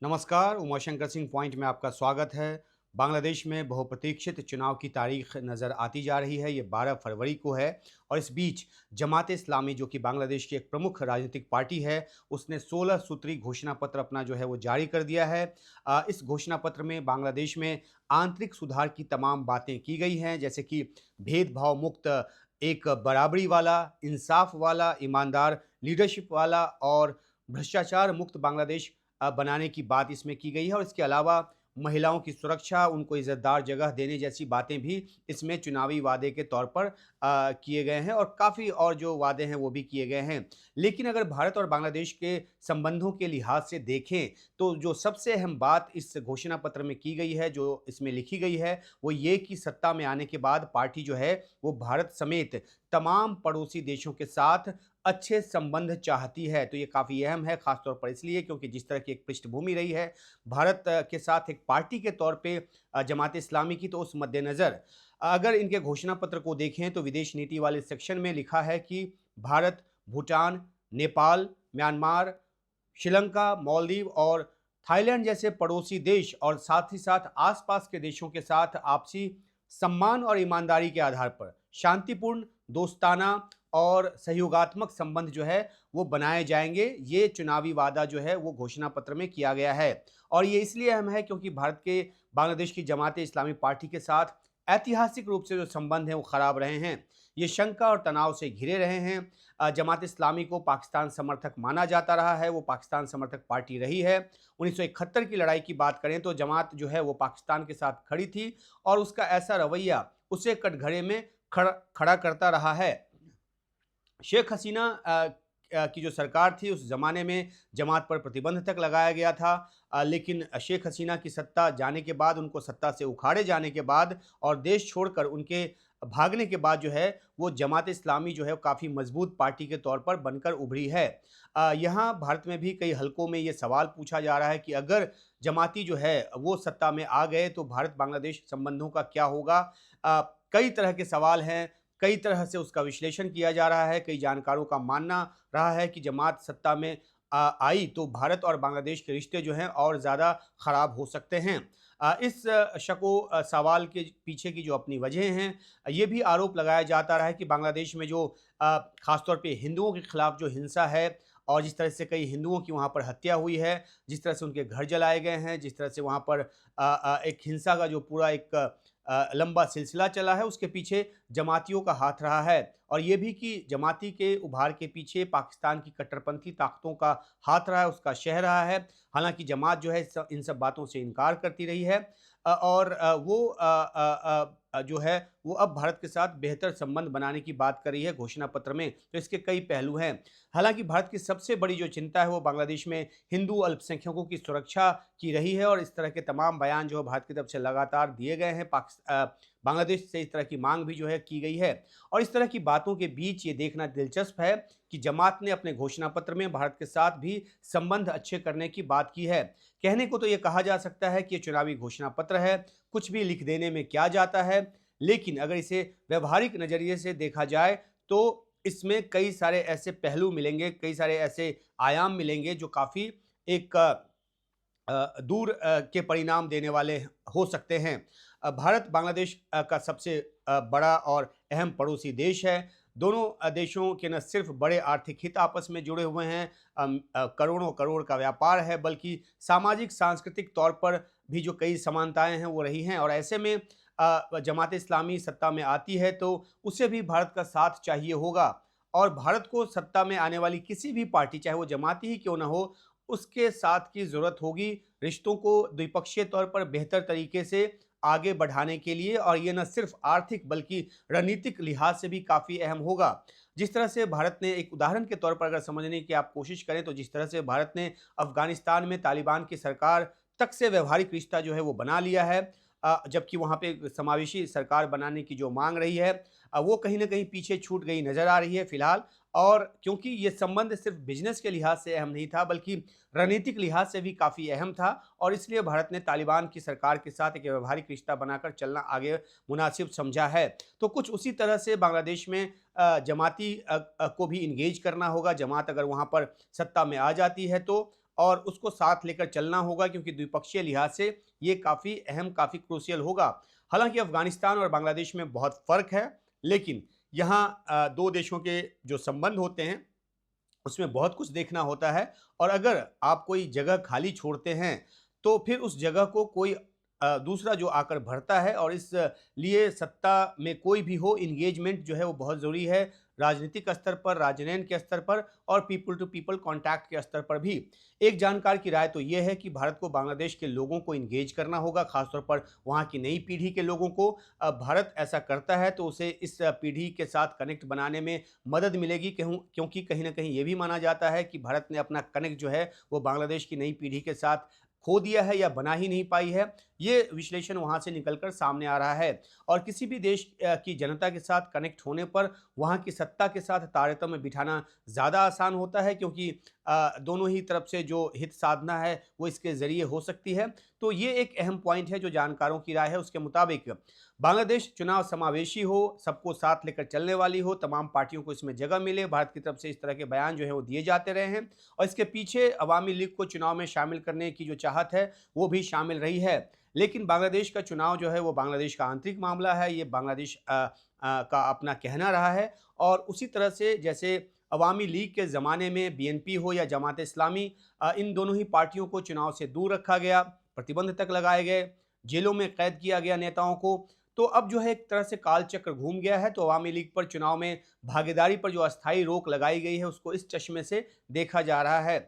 नमस्कार, उमाशंकर सिंह पॉइंट में आपका स्वागत है। बांग्लादेश में बहुप्रतीक्षित चुनाव की तारीख नज़र आती जा रही है। ये 12 फरवरी को है और इस बीच जमात-ए-इस्लामी जो कि बांग्लादेश की एक प्रमुख राजनीतिक पार्टी है, उसने 16 सूत्री घोषणा पत्र अपना जो है वो जारी कर दिया है। इस घोषणा पत्र में बांग्लादेश में आंतरिक सुधार की तमाम बातें की गई हैं, जैसे कि भेदभाव मुक्त एक बराबरी वाला, इंसाफ वाला, ईमानदार लीडरशिप वाला और भ्रष्टाचार मुक्त बांग्लादेश बनाने की बात इसमें की गई है और इसके अलावा महिलाओं की सुरक्षा, उनको इज़्ज़तदार जगह देने जैसी बातें भी इसमें चुनावी वादे के तौर पर किए गए हैं और काफ़ी और जो वादे हैं वो भी किए गए हैं। लेकिन अगर भारत और बांग्लादेश के संबंधों के लिहाज से देखें, तो जो सबसे अहम बात इस घोषणा पत्र में की गई है, जो इसमें लिखी गई है, वो ये कि सत्ता में आने के बाद पार्टी जो है, वो भारत समेत तमाम पड़ोसी देशों के साथ अच्छे संबंध चाहती है। तो ये काफ़ी अहम है, ख़ास तौर पर इसलिए क्योंकि जिस तरह की एक पृष्ठभूमि रही है भारत के साथ एक पार्टी के तौर पे जमात-ए-इस्लामी की, तो उस मद्देनज़र अगर इनके घोषणा पत्र को देखें तो विदेश नीति वाले सेक्शन में लिखा है कि भारत, भूटान, नेपाल, म्यांमार, श्रीलंका, मालदीव और थाईलैंड जैसे पड़ोसी देश और साथ ही साथ आस-पास के देशों के साथ आपसी सम्मान और ईमानदारी के आधार पर शांतिपूर्ण, दोस्ताना और सहयोगात्मक संबंध जो है वो बनाए जाएंगे। ये चुनावी वादा जो है वो घोषणा पत्र में किया गया है और ये इसलिए अहम है क्योंकि भारत के बांग्लादेश की जमात-ए-इस्लामी पार्टी के साथ ऐतिहासिक रूप से जो संबंध हैं वो खराब रहे हैं। ये शंका और तनाव से घिरे रहे हैं। जमात-ए-इस्लामी को पाकिस्तान समर्थक माना जाता रहा है, वो पाकिस्तान समर्थक पार्टी रही है। 1971 की लड़ाई की बात करें तो जमात जो है वो पाकिस्तान के साथ खड़ी थी और उसका ऐसा रवैया उसे कटघरे में खड़ा करता रहा है। शेख हसीना की जो सरकार थी उस ज़माने में जमात पर प्रतिबंध तक लगाया गया था, लेकिन शेख हसीना की सत्ता जाने के बाद, उनको सत्ता से उखाड़े जाने के बाद और देश छोड़कर उनके भागने के बाद जो है वो जमात-ए-इस्लामी जो है काफ़ी मजबूत पार्टी के तौर पर बनकर उभरी है। यहाँ भारत में भी कई हलकों में ये सवाल पूछा जा रहा है कि अगर जमाती जो है वो सत्ता में आ गए तो भारत-बांग्लादेश संबंधों का क्या होगा? कई तरह के सवाल हैं, कई तरह से उसका विश्लेषण किया जा रहा है। कई जानकारों का मानना रहा है कि जमात सत्ता में आई तो भारत और बांग्लादेश के रिश्ते जो हैं और ज़्यादा ख़राब हो सकते हैं। इस सवाल के पीछे की जो अपनी वजह हैं, ये भी आरोप लगाया जाता रहा है कि बांग्लादेश में जो ख़ास तौर पे हिंदुओं के खिलाफ जो हिंसा है और जिस तरह से कई हिंदुओं की वहाँ पर हत्या हुई है, जिस तरह से उनके घर जलाए गए हैं, जिस तरह से वहाँ पर एक हिंसा का जो पूरा एक लंबा सिलसिला चला है, उसके पीछे जमातियों का हाथ रहा है और ये भी कि जमाती के उभार के पीछे पाकिस्तान की कट्टरपंथी ताकतों का हाथ रहा है, उसका शह रहा है। हालाँकि जमात जो है इन सब बातों से इनकार करती रही है और जो है वो अब भारत के साथ बेहतर संबंध बनाने की बात कर रही है घोषणा पत्र में। तो इसके कई पहलू हैं। हालाँकि भारत की सबसे बड़ी जो चिंता है वो बांग्लादेश में हिंदू अल्पसंख्यकों की सुरक्षा की रही है और इस तरह के तमाम बयान जो है भारत की तरफ से लगातार दिए गए हैं। बांग्लादेश से इस तरह की मांग भी जो है की गई है और इस तरह की बातों के बीच ये देखना दिलचस्प है कि जमात ने अपने घोषणा पत्र में भारत के साथ भी संबंध अच्छे करने की बात की है। कहने को तो ये कहा जा सकता है कि ये चुनावी घोषणा पत्र है, कुछ भी लिख देने में क्या जाता है, लेकिन अगर इसे व्यावहारिक नज़रिए से देखा जाए तो इसमें कई सारे ऐसे पहलू मिलेंगे, कई सारे ऐसे आयाम मिलेंगे जो काफ़ी एक दूर के परिणाम देने वाले हो सकते हैं। भारत बांग्लादेश का सबसे बड़ा और अहम पड़ोसी देश है। दोनों देशों के न सिर्फ बड़े आर्थिक हित आपस में जुड़े हुए हैं, करोड़ों करोड़ का व्यापार है, बल्कि सामाजिक सांस्कृतिक तौर पर भी जो कई समानताएं हैं वो रही हैं और ऐसे में जमात-ए-इस्लामी सत्ता में आती है तो उसे भी भारत का साथ चाहिए होगा और भारत को सत्ता में आने वाली किसी भी पार्टी, चाहे वो जमाती ही क्यों ना हो, उसके साथ की ज़रूरत होगी रिश्तों को द्विपक्षीय तौर पर बेहतर तरीके से आगे बढ़ाने के लिए और ये न सिर्फ आर्थिक बल्कि रणनीतिक लिहाज से भी काफ़ी अहम होगा। जिस तरह से भारत ने, एक उदाहरण के तौर पर अगर समझने की आप कोशिश करें तो जिस तरह से भारत ने अफ़गानिस्तान में तालिबान की सरकार तक से व्यावहारिक रिश्ता जो है वो बना लिया है, जबकि वहाँ पे समावेशी सरकार बनाने की जो मांग रही है वो कहीं न कहीं पीछे छूट गई नज़र आ रही है फ़िलहाल। और क्योंकि ये संबंध सिर्फ बिजनेस के लिहाज से अहम नहीं था बल्कि रणनीतिक लिहाज से भी काफ़ी अहम था और इसलिए भारत ने तालिबान की सरकार के साथ एक व्यावहारिक रिश्ता बनाकर चलना आगे मुनासिब समझा है। तो कुछ उसी तरह से बांग्लादेश में जमाती को भी इंगेज करना होगा। जमात अगर वहाँ पर सत्ता में आ जाती है तो और उसको साथ लेकर चलना होगा, क्योंकि द्विपक्षीय लिहाज से ये काफ़ी अहम, काफ़ी क्रूशियल होगा। हालांकि अफगानिस्तान और बांग्लादेश में बहुत फ़र्क है, लेकिन यहाँ दो देशों के जो संबंध होते हैं उसमें बहुत कुछ देखना होता है। और अगर आप कोई जगह खाली छोड़ते हैं तो फिर उस जगह को कोई दूसरा जो आकर भरता है, और इस लिए सत्ता में कोई भी हो, इंगेजमेंट जो है वो बहुत ज़रूरी है, राजनीतिक स्तर पर, राजनयन के स्तर पर और पीपल टू पीपल कॉन्टैक्ट के स्तर पर भी। एक जानकार की राय तो ये है कि भारत को बांग्लादेश के लोगों को इंगेज करना होगा, खासतौर पर वहाँ की नई पीढ़ी के लोगों को। भारत ऐसा करता है तो उसे इस पीढ़ी के साथ कनेक्ट बनाने में मदद मिलेगी, क्योंकि कहीं ना कहीं ये भी माना जाता है कि भारत ने अपना कनेक्ट जो है वो बांग्लादेश की नई पीढ़ी के साथ खो दिया है या बना ही नहीं पाई है। ये विश्लेषण वहाँ से निकलकर सामने आ रहा है। और किसी भी देश की जनता के साथ कनेक्ट होने पर वहाँ की सत्ता के साथ तारतम्य बिठाना ज़्यादा आसान होता है, क्योंकि दोनों ही तरफ से जो हित साधना है वो इसके ज़रिए हो सकती है। तो ये एक अहम पॉइंट है जो जानकारों की राय है। उसके मुताबिक बांग्लादेश चुनाव समावेशी हो, सबको साथ लेकर चलने वाली हो, तमाम पार्टियों को इसमें जगह मिले। भारत की तरफ से इस तरह के बयान जो है वो दिए जाते रहे हैं, और इसके पीछे अवामी लीग को चुनाव में शामिल करने की जो चाहत है वो भी शामिल रही है। लेकिन बांग्लादेश का चुनाव जो है वो बांग्लादेश का आंतरिक मामला है, ये बांग्लादेश का अपना कहना रहा है। और उसी तरह से जैसे अवामी लीग के ज़माने में बीएनपी हो या जमात इस्लामी, इन दोनों ही पार्टियों को चुनाव से दूर रखा गया, प्रतिबंध तक लगाए गए, जेलों में कैद किया गया नेताओं को। तो अब जो है एक तरह से काल चक्र घूम गया है, तो अवामी लीग पर चुनाव में भागीदारी पर जो अस्थायी रोक लगाई गई है उसको इस चश्मे से देखा जा रहा है।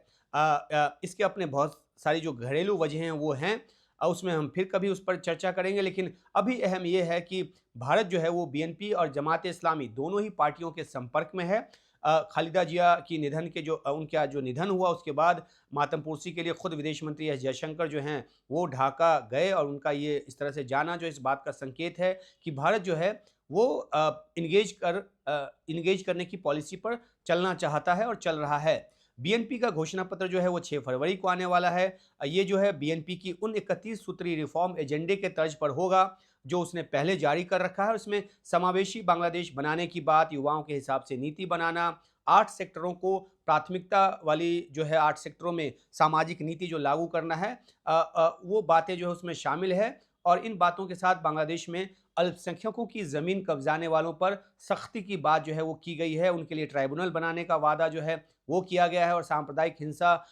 इसके अपने बहुत सारी जो घरेलू वजह हैं वो हैं, उसमें हम फिर कभी उस पर चर्चा करेंगे। लेकिन अभी अहम ये है कि भारत जो है वो बीएनपी और जमात इस्लामी दोनों ही पार्टियों के संपर्क में है। खालिदा जिया की निधन के जो उनका जो निधन हुआ उसके बाद मातमपुरसी के लिए खुद विदेश मंत्री एस जयशंकर जो हैं वो ढाका गए, और उनका ये इस तरह से जाना जो इस बात का संकेत है कि भारत जो है वो इंगेज करने की पॉलिसी पर चलना चाहता है और चल रहा है। बीएनपी का घोषणा पत्र जो है वो 6 फरवरी को आने वाला है। ये जो है बीएनपी की उन 31 सूत्री रिफॉर्म एजेंडे के तर्ज पर होगा जो उसने पहले जारी कर रखा है। उसमें समावेशी बांग्लादेश बनाने की बात, युवाओं के हिसाब से नीति बनाना, 8 सेक्टरों को प्राथमिकता वाली जो है 8 सेक्टरों में सामाजिक नीति जो लागू करना है, वो बातें जो है उसमें शामिल है। और इन बातों के साथ बांग्लादेश में अल्पसंख्यकों की ज़मीन कब्जाने वालों पर सख्ती की बात जो है वो की गई है। उनके लिए ट्राइब्यूनल बनाने का वादा जो है वो किया गया है, और सांप्रदायिक हिंसा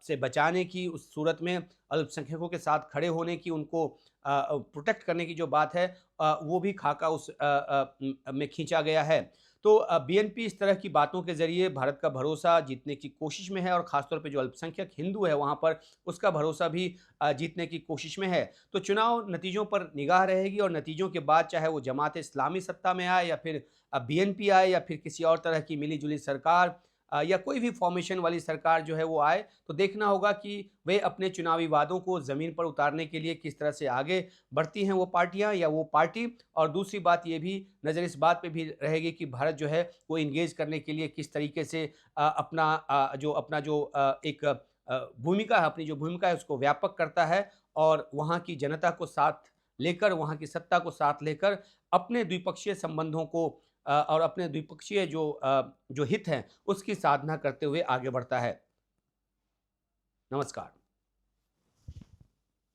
से बचाने की, उस सूरत में अल्पसंख्यकों के साथ खड़े होने की, उनको प्रोटेक्ट करने की जो बात है वो भी खाका उस में खींचा गया है। तो बीएनपी इस तरह की बातों के ज़रिए भारत का भरोसा जीतने की कोशिश में है, और ख़ासतौर पे जो अल्पसंख्यक हिंदू है वहाँ पर उसका भरोसा भी जीतने की कोशिश में है। तो चुनाव नतीजों पर निगाह रहेगी, और नतीजों के बाद चाहे वो जमात इस्लामी सत्ता में आए या फिर बीएनपी आए या फिर किसी और तरह की मिली-जुली सरकार या कोई भी फॉर्मेशन वाली सरकार जो है वो आए, तो देखना होगा कि वे अपने चुनावी वादों को ज़मीन पर उतारने के लिए किस तरह से आगे बढ़ती हैं वो पार्टियां या वो पार्टी। और दूसरी बात ये भी नज़र इस बात पे भी रहेगी कि भारत जो है वो इंगेज करने के लिए किस तरीके से अपना जो एक भूमिका है, अपनी जो भूमिका है उसको व्यापक करता है, और वहाँ की जनता को साथ लेकर, वहाँ की सत्ता को साथ लेकर अपने द्विपक्षीय संबंधों को और अपने द्विपक्षीय जो हित हैं उसकी साधना करते हुए आगे बढ़ता है। नमस्कार।